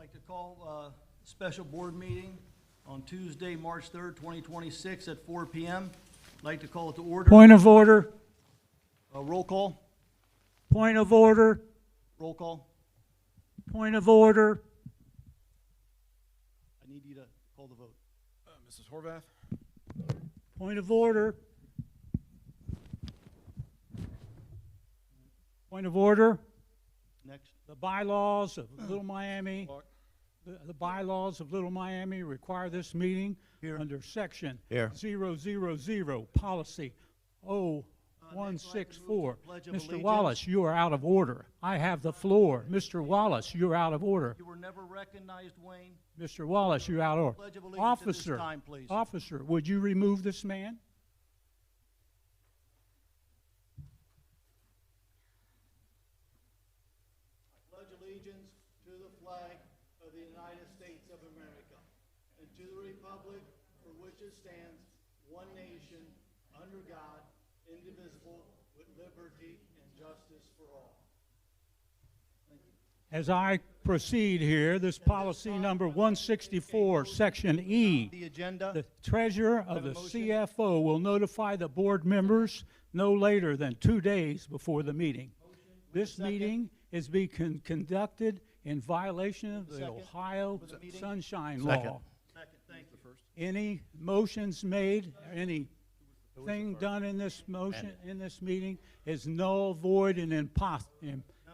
like to call a special board meeting on Tuesday, March 3rd, 2026 at 4 p.m. I'd like to call it to order. Point of order. Roll call. Point of order. Roll call. Point of order. I need you to call the vote. Mrs. Horvath? Point of order. Point of order. Next. The bylaws of Little Miami, the bylaws of Little Miami require this meeting Here. under section Here. 000, policy 0164. Pledge of Mr. Allegiance. Wallace, you are out of order. I have the floor. Mr. Wallace, you are out of order. You were never recognized, Wayne. Mr. Wallace, you're out of order. Pledge of Allegiance at this Officer, time, please. officer, would you remove this man? Pledge allegiance to the flag of the United States of America and to the republic for which it stands, one nation, under God, indivisible, with liberty and justice for all. Thank you. As I proceed here, this policy number 164, section E, The agenda. the treasurer of Have a the motion? CFO will notify the board members no later than 2 days before the meeting. This Second. meeting is being conducted in violation of the Second. Ohio For the meeting? Sunshine Second. Law. Second, thank you. Any motions made, anything done in this motion, in this meeting is null, void, and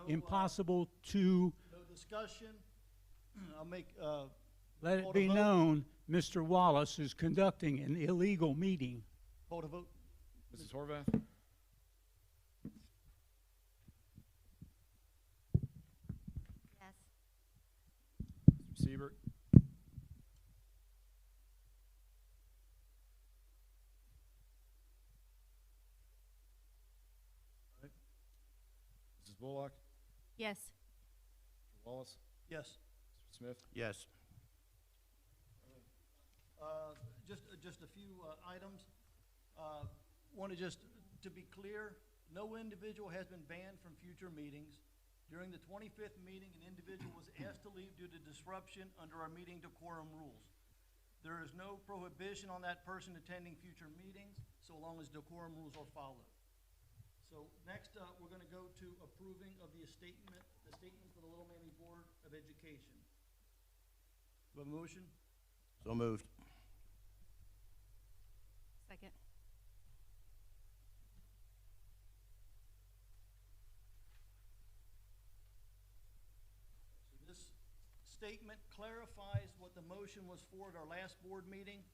impossible to No discussion. I'll make, let it Call to be vote. known, Mr. Wallace is conducting an illegal meeting. call to vote. Mrs. Horvath? Yes. Mr. Siebert? Mrs. Bullock? Yes. Mr. Wallace? Yes. Mr. Smith? Yes. Just a few items. Want to just, to be clear, no individual has been banned from future meetings. During the 25th meeting, an individual was asked to leave due to disruption under our meeting decorum rules. There is no prohibition on that person attending future meetings, so long as decorum rules are followed. So next, we're going to go to approving of the statement for the Little Miami Board of Education. Do I have a motion? So moved. Second. So this statement clarifies what the motion was for at our last board meeting.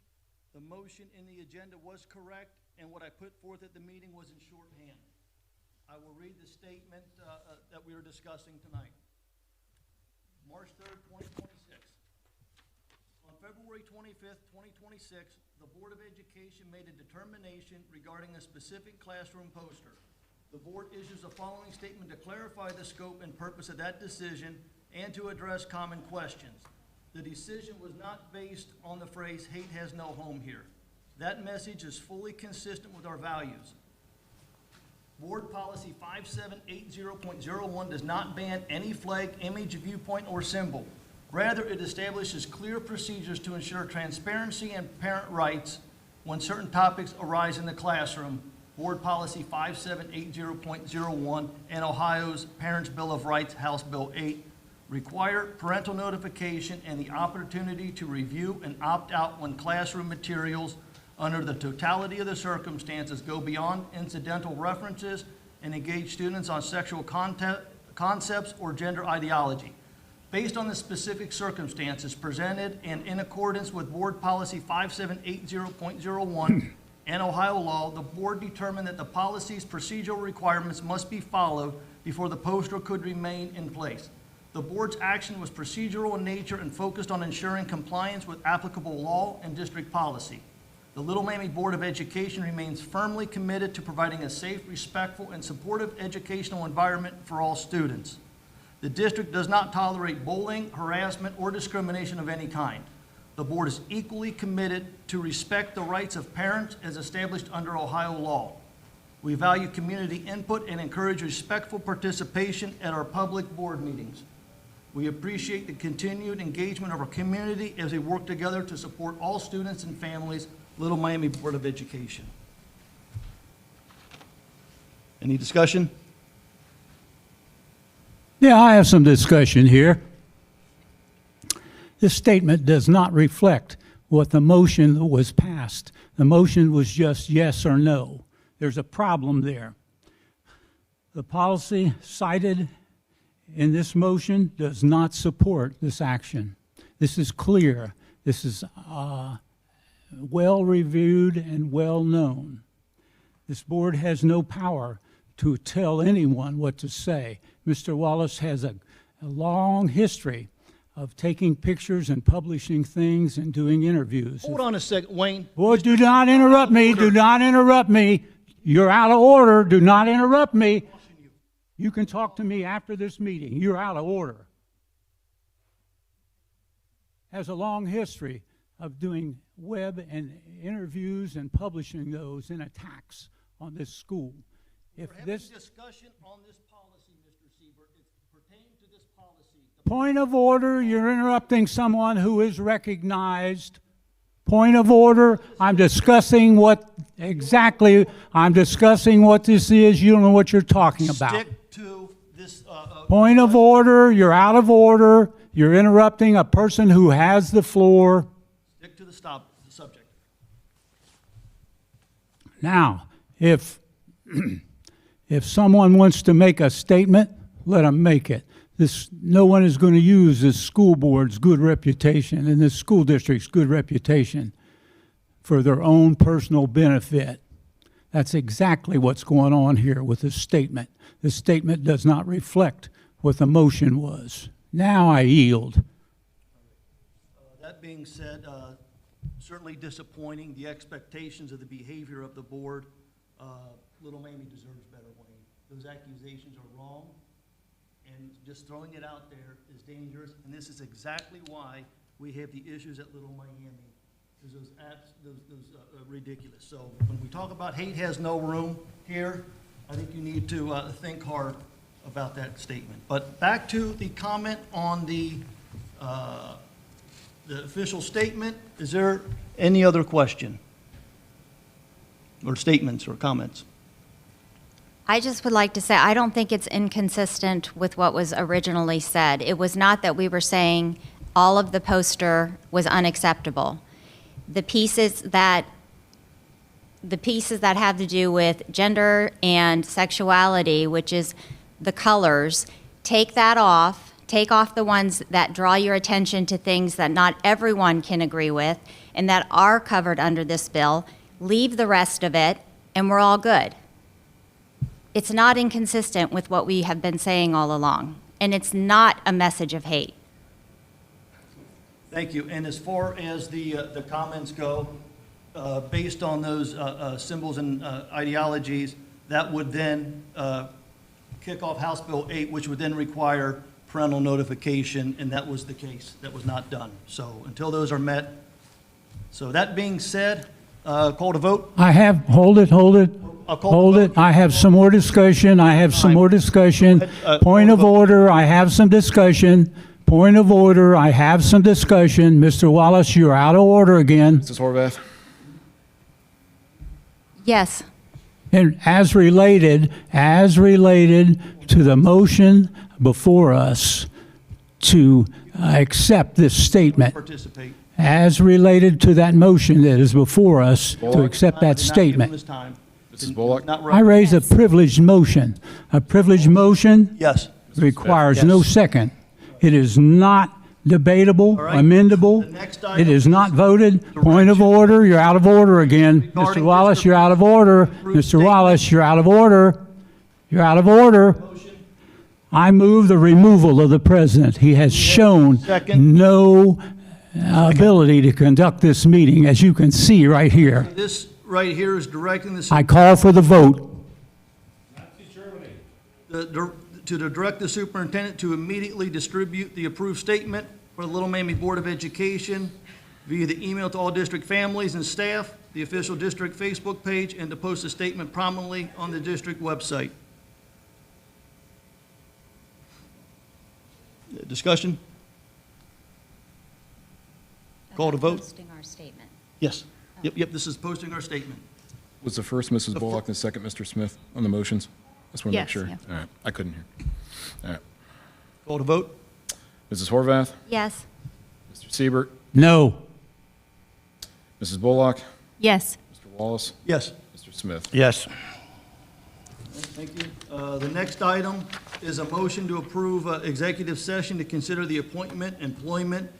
The motion in the agenda was correct, and what I put forth at the meeting was in shorthand. I will read the statement that we are discussing tonight. March 3rd, 2026. On February 25th, 2026, the Board of Education made a determination regarding a specific classroom poster. The board issues the following statement to clarify the scope and purpose of that decision and to address common questions. The decision was not based on the phrase, "hate has no home here." That message is fully consistent with our values. Board Policy 5780.01 does not ban any flag, image, viewpoint, or symbol. Rather, it establishes clear procedures to ensure transparency and parent rights when certain topics arise in the classroom. Board Policy 5780.01 and Ohio's Parents' Bill of Rights, House Bill 8, require parental notification and the opportunity to review and opt out when classroom materials under the totality of the circumstances go beyond incidental references and engage students on sexual concepts or gender ideology. Based on the specific circumstances presented and in accordance with Board Policy 5780.01 and Ohio law, the board determined that the policy's procedural requirements must be followed before the poster could remain in place. The board's action was procedural in nature and focused on ensuring compliance with applicable law and district policy. The Little Miami Board of Education remains firmly committed to providing a safe, respectful, and supportive educational environment for all students. The district does not tolerate bullying, harassment, or discrimination of any kind. The board is equally committed to respect the rights of parents as established under Ohio law. We value community input and encourage respectful participation at our public board meetings. We appreciate the continued engagement of our community as we work together to support all students and families, Little Miami Board of Education. Any discussion? Yeah, I have some discussion here. This statement does not reflect what the motion that was passed. The motion was just yes or no. There's a problem there. The policy cited in this motion does not support this action. This is clear. This is well-reviewed and well-known. This board has no power to tell anyone what to say. Mr. Wallace has a long history of taking pictures and publishing things and doing interviews. Hold on a second, Wayne. Boy, do not interrupt me. Do not interrupt me. You're out of order. Do not interrupt me. You can talk to me after this meeting. You're out of order. Has a long history of doing web and interviews and publishing those in attacks on this school. If We're having this discussion on this policy, Mr. Siebert. It pertains to this policy. point of order, you're interrupting someone who is recognized. Point of order, I'm discussing what this is. You don't know what you're talking about. Stick to this. Point of order, you're out of order. You're interrupting a person who has the floor. Stick to the subject. Now, if someone wants to make a statement, let them make it. No one is going to use this school board's good reputation and this school district's good reputation for their own personal benefit. That's exactly what's going on here with this statement. This statement does not reflect what the motion was. Now I yield. That being said, certainly disappointing. The expectations of the behavior of the board. Little Miami deserves better, Wayne. Those accusations are wrong, and just throwing it out there is dangerous. And this is exactly why we have the issues at Little Miami. Because those ridiculous. So when we talk about hate has no room here, I think you need to think hard about that statement. But back to the comment on the official statement. Is there any other question or statements or comments? I just would like to say, I don't think it's inconsistent with what was originally said. It was not that we were saying all of the poster was unacceptable. The pieces that have to do with gender and sexuality, which is the colors, take that off. Take off the ones that draw your attention to things that not everyone can agree with and that are covered under this bill. Leave the rest of it, and we're all good. It's not inconsistent with what we have been saying all along, and it's not a message of hate. Thank you. And as far as the comments go, based on those symbols and ideologies, that would then kick off House Bill 8, which would then require parental notification, and that was the case. That was not done. So until those are met. So that being said, call to vote. Hold it. I have some more discussion. Point of order, I have some discussion. Point of order, I have some discussion. Mr. Wallace, you're out of order again. Mrs. Horvath? Yes. And as related to the motion before us to accept this statement, Participate. as related to that motion that is before us to accept that Did not give him statement, his time. Mrs. Bullock? Not I right. raise a privileged motion. A privileged motion Yes. requires Yes. no second. It is not debatable, All right. amendable. The next It item is not is voted. Point of order, you're out of order again. Mr. Regarding Wallace, Mr. you're out of order. Bruce's Mr. Wallace, you're out of order. You're out of order. I move the removal of the president. He has shown Second. no ability to conduct this meeting, as you can see right here. This right here is directing the I call for the vote. to direct the superintendent to immediately distribute the approved statement for the Little Miami Board of Education via the email to all district families and staff, the official district Facebook page, and to post the statement prominently on the district website. Discussion? Call to vote? Posting our statement. Yes. Yep, this is posting our statement. Was the first Mrs. The Bullock and the second Mr. Smith on the motions? Just want to make Yes, sure. yeah. All right, I couldn't hear. All right. Call to vote? Mrs. Horvath, Yes. Mr. Siebert, No. Mrs. Bullock, Yes. Mr. Wallace, Yes. Mr. Smith. Yes. Thank you. The next item is a motion to approve executive session to consider the appointment, employment,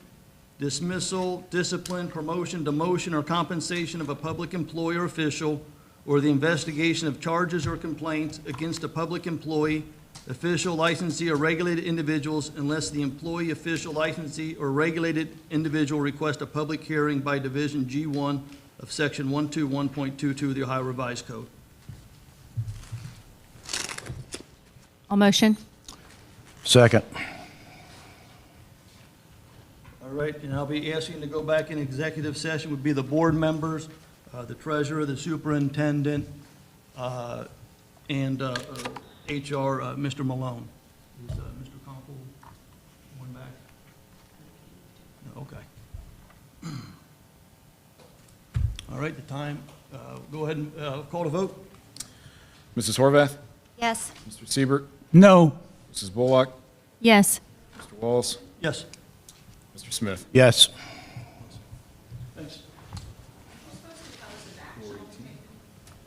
dismissal, discipline, promotion, demotion, or compensation of a public employee or official, or the investigation of charges or complaints against a public employee, official, licensee, or regulated individuals unless the employee, official, licensee, or regulated individual request a public hearing by Division G1 of Section 121.22 of the Ohio Revised Code. I'll motion. Second. All right, and I'll be asking to go back in executive session would be the board members, the treasurer, the superintendent, and HR, Mr. Malone. Is Mr. Conkle going back? No, okay. All right, the time, go ahead and call to vote. Mrs. Horvath, Yes. Mr. Siebert, No. Mrs. Bullock, Yes. Mr. Wallace, Yes. Mr. Smith. Yes. Thanks.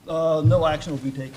No action will be taken.